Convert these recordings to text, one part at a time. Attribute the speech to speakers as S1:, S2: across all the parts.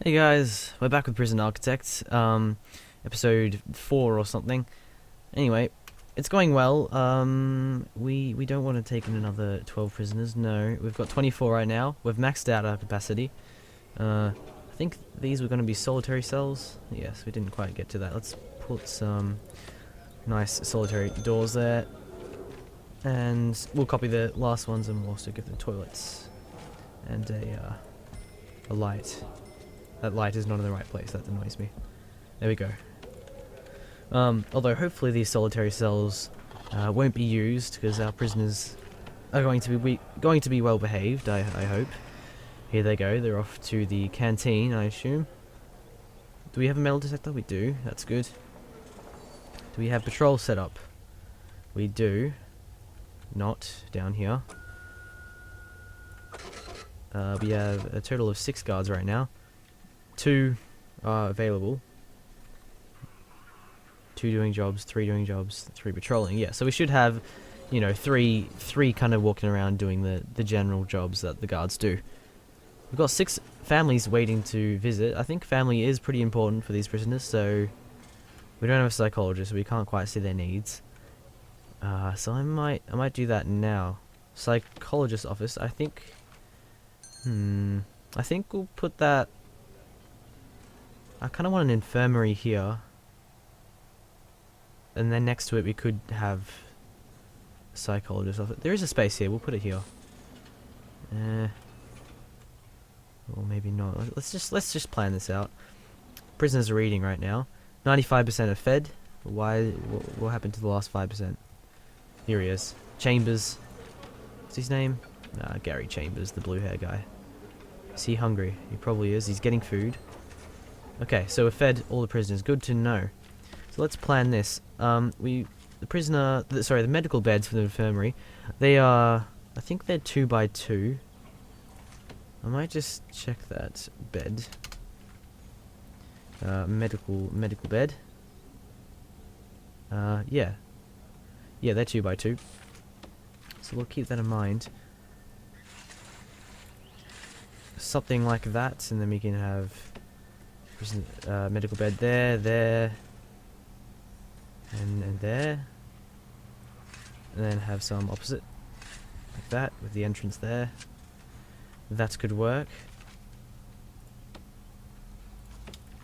S1: Hey guys, we're back with Prison Architect, episode 4 or something. Anyway, it's going well. We don't want to take in another 12 prisoners, no. We've got 24 right now. We've maxed out our capacity. I think these were going to be solitary cells. Yes, we didn't quite get to that. Let's put some nice solitary doors there. And we'll copy the last ones and we'll also give them toilets. And a light. That light is not in the right place, that annoys me. There we go. Although hopefully these solitary cells won't be used because our prisoners are going to be well behaved, I hope. Here they go, they're off to the canteen, I assume. Do we have a metal detector? We do, that's good. Do we have patrol set up? We do. Not down here. We have a total of 6 guards right now. 2 are available. 2 doing jobs, 3 doing jobs, 3 patrolling. Yeah, so we should have, you know, three kind of walking around doing the general jobs that the guards do. We've got 6 families waiting to visit. I think family is pretty important for these prisoners, so we don't have a psychologist, so we can't quite see their needs. So I might do that now. Psychologist office, I think. I think we'll put that. I kind of want an infirmary here. And then next to it we could have a psychologist office. There is a space here, we'll put it here. Or maybe not. Let's just plan this out. Prisoners are eating right now. 95% are fed. What happened to the last 5%? Here he is. Chambers. What's his name? Gary Chambers, the blue hair guy. Is he hungry? He probably is. He's getting food. Okay, so we've fed all the prisoners. Good to know. So let's plan this. The medical beds for the infirmary, they are, I think they're 2 by 2. I might just check that bed. Medical bed. Yeah, they're 2 by 2. So we'll keep that in mind. Something like that, and then we can have medical bed there, and there, and then have some opposite, like that, with the entrance there. That could work.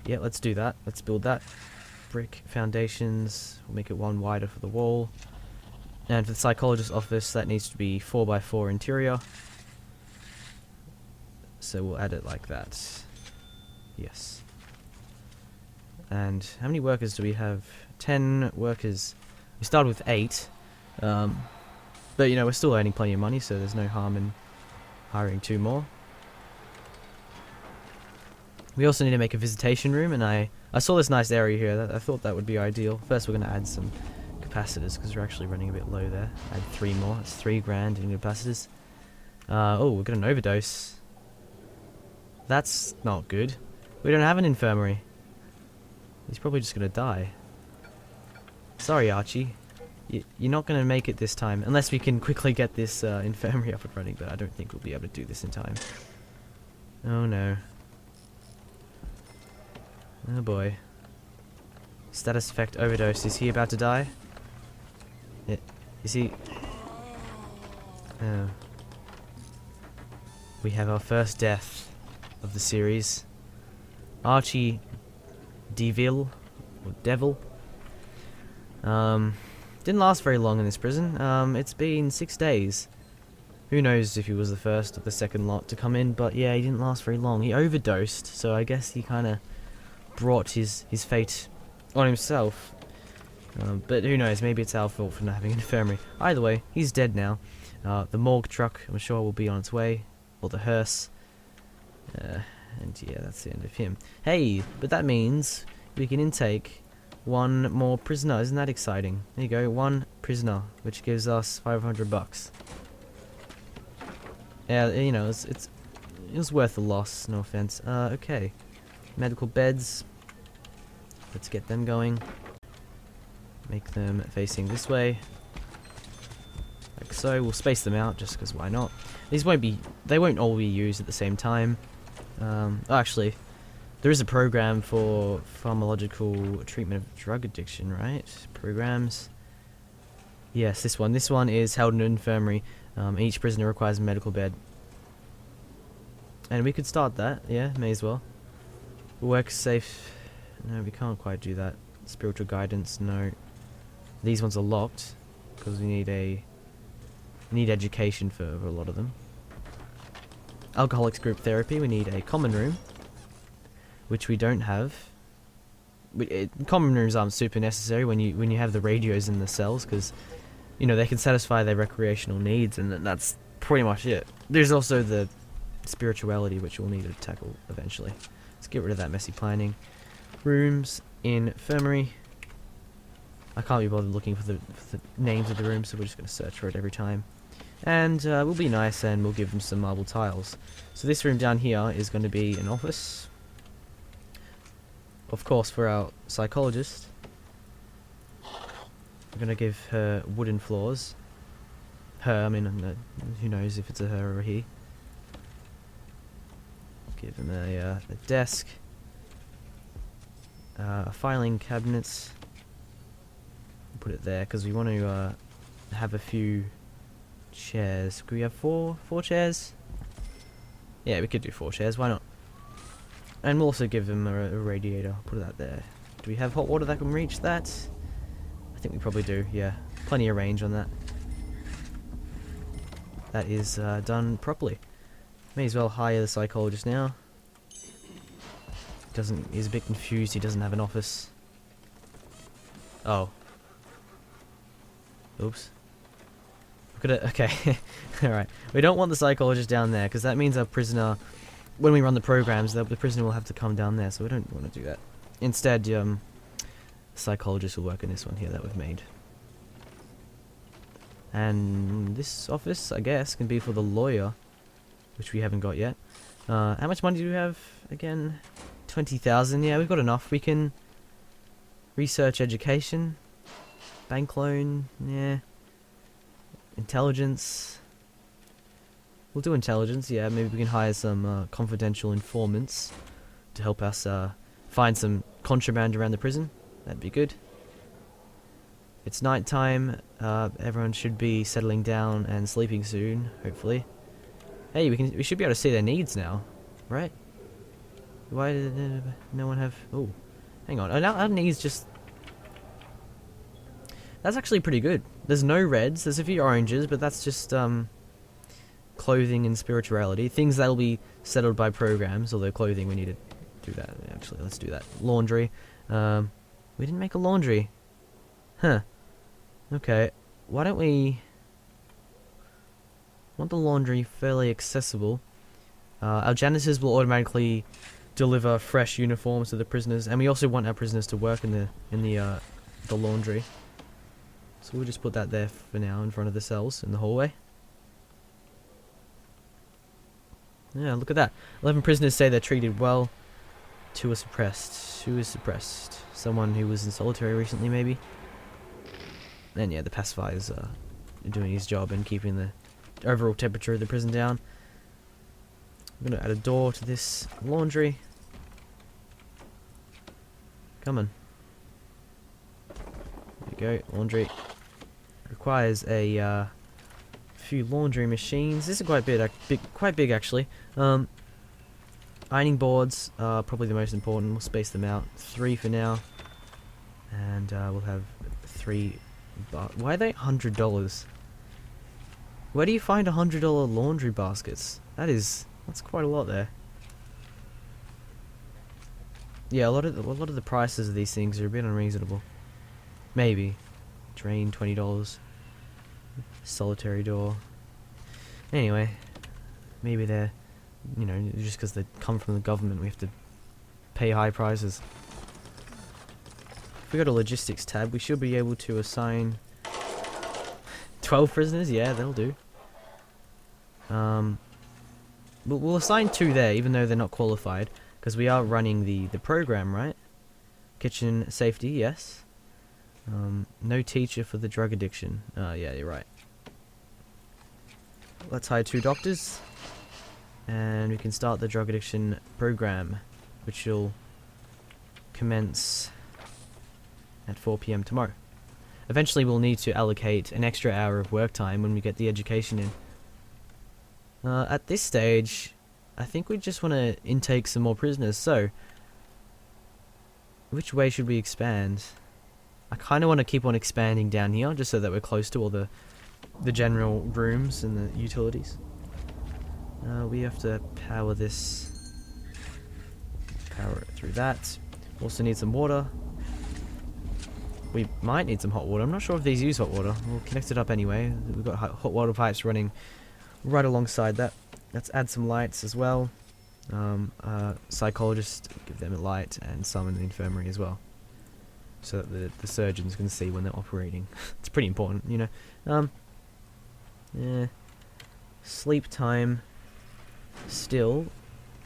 S1: Yeah, let's do that. Let's build that. Brick foundations. We'll make it 1 wider for the wall. And for the psychologist's office, that needs to be 4 by 4 interior. So we'll add it like that. Yes. And how many workers do we have? 10 workers. We started with 8. But you know, we're still earning plenty of money, so there's no harm in hiring 2 more. We also need to make a visitation room, and I saw this nice area here. I thought that would be ideal. First we're going to add some capacitors, because we're actually running a bit low there. Add 3 more. That's 3 grand in capacitors. Oh, we've got an overdose. That's not good. We don't have an infirmary. He's probably just going to die. Sorry, Archie. You're not going to make it this time. Unless we can quickly get this infirmary up and running. But I don't think we'll be able to do this in time. Oh no. Oh boy. Status effect overdose. Is he about to die? Yeah. Is he? Oh. We have our first death of the series. Archie Deville, or Devil. Didn't last very long in this prison. It's been 6 days. Who knows if he was the first or the second lot to come in, but yeah, he didn't last very long. He overdosed, so I guess he kind of brought his fate on himself. But who knows, maybe it's our fault for not having an infirmary. Either way, he's dead now. The morgue truck, I'm sure, will be on its way. Or the hearse. And yeah, that's the end of him. Hey, but that means we can intake 1 more prisoner. Isn't that exciting? There you go, 1 prisoner, which gives us $500. Yeah, you know, it was worth the loss. No offense. Okay, medical beds. Let's get them going. Make them facing this way. Like so. We'll space them out just because why not? They won't all be used at the same time. Actually, There is a program for pharmacological treatment of drug addiction, right? Programs. Yes, this one. This one is held in an infirmary. Each prisoner requires a medical bed. And we could start that, yeah, may as well. Work safe. No, we can't quite do that. Spiritual guidance, no. These ones are locked because we need education for a lot of them. Alcoholics group therapy, we need a common room, which we don't have. Common rooms aren't super necessary when you have the radios in the cells, because you know they can satisfy their recreational needs, and that's pretty much it. There's also the spirituality, which we'll need to tackle eventually. Let's get rid of that messy planning. Rooms, infirmary. I can't be bothered looking for the names of the rooms, so we're just going to search for it every time. And we'll be nice and we'll give them some marble tiles. So this room down here is going to be an office. Of course, for our psychologist. We're going to give her wooden floors. Her, I mean, who knows if it's a her or a he. Give him a desk. Filing cabinets. Put it there because we want to have a few chairs. Could we have four chairs? Yeah, we could do 4 chairs. Why not? And we'll also give them a radiator. Put that there. Do we have hot water that can reach that? I think we probably do. Yeah, plenty of range on that. That is done properly. May as well hire the psychologist now. He's a bit confused. He doesn't have an office. Oh. Oops. Look at it. Okay. Alright. We don't want the psychologist down there, because that means our prisoner, when we run the programs, the prisoner will have to come down there, so we don't want to do that. Instead, the psychologist will work in this one here that we've made. And this office, I guess, can be for the lawyer, which we haven't got yet. How much money do we have again? 20,000. Yeah, we've got enough. We can research education, bank loan, yeah, intelligence. We'll do intelligence, yeah. Maybe we can hire some confidential informants to help us find some contraband around the prison. That'd be good. It's night time. Everyone should be settling down and sleeping soon, hopefully. Hey, we should be able to see their needs now, right? Why did no one have... Oh, hang on. Our needs just... That's actually pretty good. There's no reds. There's a few oranges, but that's just clothing and spirituality. Things that'll be settled by programs, although clothing we need to do that. Actually, let's do that. Laundry. We didn't make a laundry. Huh. Okay. Why don't we... want the laundry fairly accessible. Our janitors will automatically deliver fresh uniforms to the prisoners, and we also want our prisoners to work in the laundry. So we'll just put that there for now in front of the cells in the hallway. Yeah, look at that. 11 prisoners say they're treated well. 2 are suppressed. Who is suppressed? Someone who was in solitary recently, maybe? And yeah, the pacifier's doing his job and keeping the overall temperature of the prison down. I'm going to add a door to this laundry. Come on. There you go, laundry. Requires a few laundry machines. This is quite big actually. Ironing boards are probably the most important. We'll space them out. 3 for now. And we'll have 3... Why are they $100? Where do you find $100 laundry baskets? That's quite a lot there. Yeah, a lot of the prices of these things are a bit unreasonable. Maybe. Drain, $20. Solitary door. Anyway, maybe they're, you know, just because they come from the government, we have to pay high prices. If we go to logistics tab, we should be able to assign 12 prisoners. Yeah, they'll do. We'll assign 2 there, even though they're not qualified, because we are running the program, right? Kitchen safety, yes. No teacher for the drug addiction. Yeah, you're right. Let's hire 2 doctors, and we can start the drug addiction program. which will commence at 4 p.m. tomorrow. Eventually we'll need to allocate an extra hour of work time when we get the education in. At this stage, I think we just want to intake some more prisoners, so which way should we expand? I kind of want to keep on expanding down here, just so that we're close to all the general rooms and the utilities. We have to power this, power it through that. Also need some water. We might need some hot water. I'm not sure if these use hot water. We'll connect it up anyway. We've got hot water pipes running right alongside that. Let's add some lights as well. Psychologists, give them a light, and some in the infirmary as well, so that the surgeons can see when they're operating. It's pretty important, you know. Yeah. Sleep time. Still,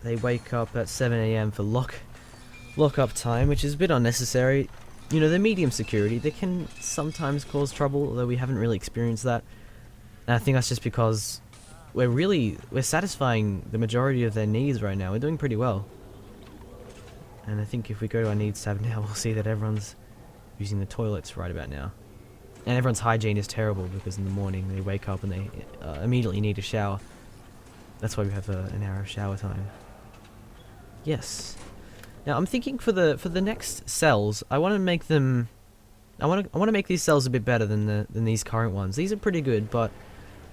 S1: they wake up at 7 a.m. for lock-up time, which is a bit unnecessary. You know, they're medium security. They can sometimes cause trouble, although we haven't really experienced that. And I think that's just because we're satisfying the majority of their needs right now. We're doing pretty well. And I think if we go to our needs tab now, we'll see that everyone's using the toilets right about now. And everyone's hygiene is terrible because in the morning they wake up and they immediately need a shower. That's why we have an hour of shower time. Yes. Now I'm thinking for the next cells, I want to make them. I want to make these cells a bit better than these current ones. These are pretty good, but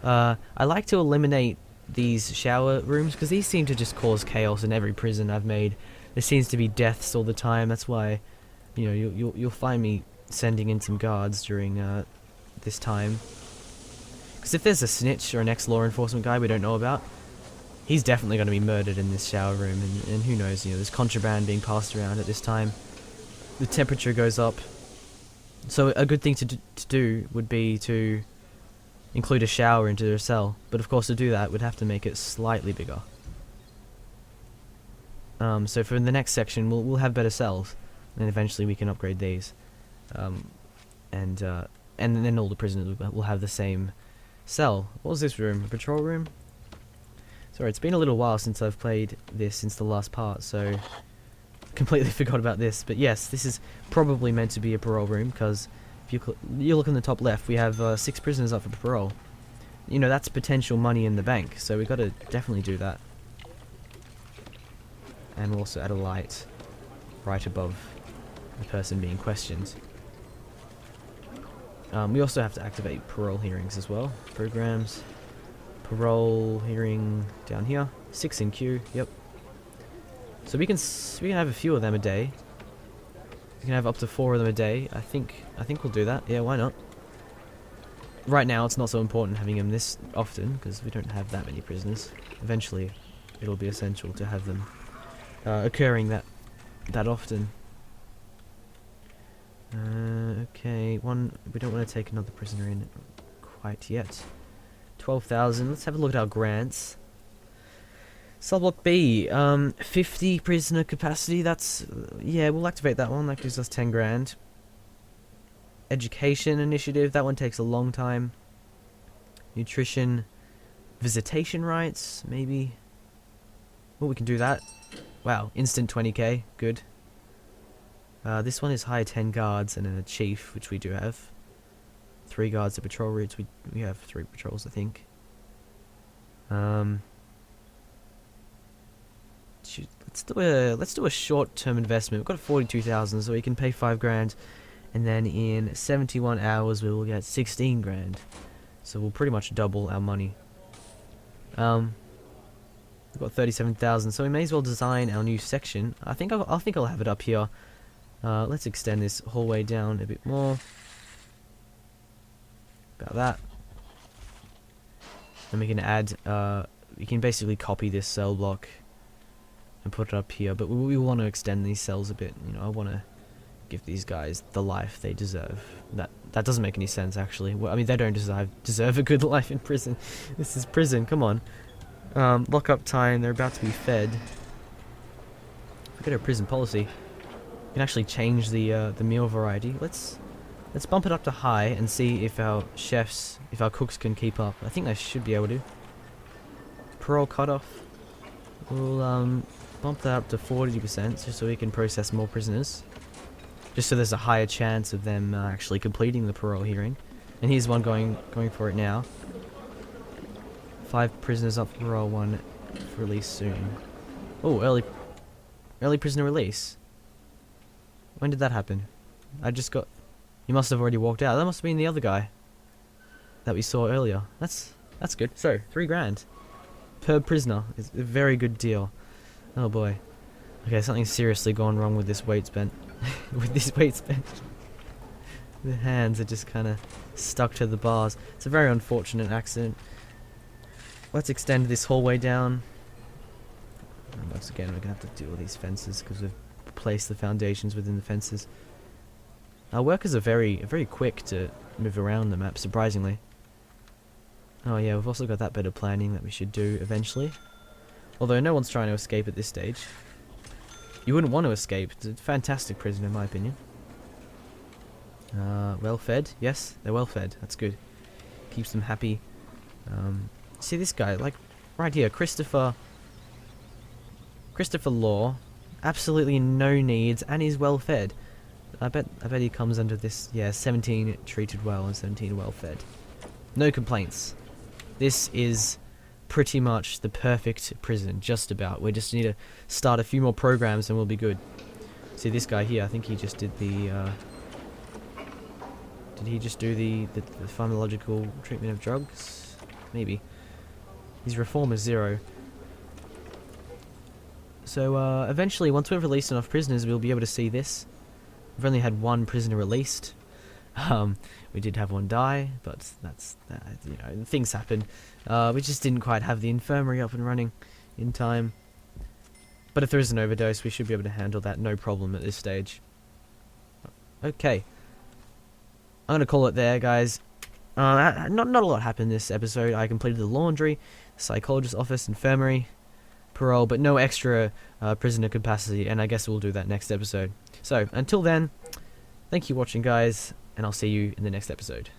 S1: I like to eliminate these shower rooms because these seem to just cause chaos in every prison I've made. There seems to be deaths all the time. That's why, you know, you'll find me sending in some guards during this time. Because if there's a snitch or an ex-law enforcement guy we don't know about, he's definitely going to be murdered in this shower room, and who knows, you know, there's contraband being passed around at this time. The temperature goes up. So a good thing to do would be to include a shower into their cell, but of course to do that we'd have to make it slightly bigger. So for the next section we'll have better cells, and eventually we can upgrade these. And then all the prisoners will have the same cell. What was this room? A patrol room? Sorry, it's been a little while since I've played this, since the last part, so completely forgot about this. But yes, this is probably meant to be a parole room, because if you look in the top left, we have 6 prisoners up for parole. You know, that's potential money in the bank, so we've got to definitely do that. And we'll also add a light right above the person being questioned. We also have to activate parole hearings as well. Programs. Parole hearing down here. 6 in queue. Yep. So we can have a few of them a day. We can have up to 4 of them a day. I think we'll do that. Yeah, why not? Right now it's not so important having them this often because we don't have that many prisoners. Eventually it'll be essential to have them occurring that often. Okay, we don't want to take another prisoner in quite yet. 12,000. Let's have a look at our grants. Subblock B, 50 prisoner capacity. That's yeah, we'll activate that one. That gives us 10 grand. Education initiative. That one takes a long time. Nutrition, visitation rights. Maybe. Well, we can do that. Wow, instant 20k. Good. This one is hire 10 guards and then a chief, which we do have. 3 guards to patrol routes. We have 3 patrols, I think. Let's do a short-term investment. We've got 42,000, so we can pay 5 grand, and then in 71 hours we will get 16 grand. So we'll pretty much double our money. We've got 37,000, so we may as well design our new section. I think I'll have it up here. Let's extend this hallway down a bit more. About that. And we can add, we can basically copy this cell block and put it up here, but we want to extend these cells a bit. You know, I want to give these guys the life they deserve. That doesn't make any sense, actually. Well, I mean, they don't deserve a good life in prison. This is prison, come on. Lock-up time, they're about to be fed. Forget our prison policy. We can actually change the meal variety. Let's bump it up to high and see if our cooks can keep up. I think they should be able to. Parole cutoff. We'll bump that up to 40% just so we can process more prisoners. Just so there's a higher chance of them actually completing the parole hearing. And here's one going for it now. 5 prisoners up for parole, 1 for release soon. Oh, early prisoner release. When did that happen? He must have already walked out. That must have been the other guy that we saw earlier. That's good. So, $3,000 per prisoner is a very good deal. Oh boy. Okay, something's seriously gone wrong with this weights bench. With this weights bench. The hands are just kind of stuck to the bars. It's a very unfortunate accident. Let's extend this hallway down. And once again, we're going to have to do all these fences because we've placed the foundations within the fences. Our workers are very quick to move around the map, surprisingly. Oh yeah, we've also got that bit of planning that we should do eventually. Although no one's trying to escape at this stage. You wouldn't want to escape. It's a fantastic prison in my opinion. Well fed. Yes, they're well fed. That's good. Keeps them happy. See this guy, like right here, Christopher Law. Absolutely no needs, and he's well fed. I bet he comes under this. Yeah, 17 treated well and 17 well fed. No complaints. This is pretty much the perfect prison, just about. We just need to start a few more programs and we'll be good. See this guy here, I think he just did the did he just do the pharmacological treatment of drugs? Maybe. His reform is 0. So eventually, once we've released enough prisoners, we'll be able to see this. We've only had 1 prisoner released. We did have 1 die, but that's you know, things happen. We just didn't quite have the infirmary up and running in time. But if there is an overdose, we should be able to handle that no problem at this stage. Okay, I'm gonna call it there, guys. Not a lot happened this episode. I completed the laundry, psychologist's office, infirmary, parole, but no extra prisoner capacity, and I guess we'll do that next episode. So, until then, thank you for watching, guys, and I'll see you in the next episode.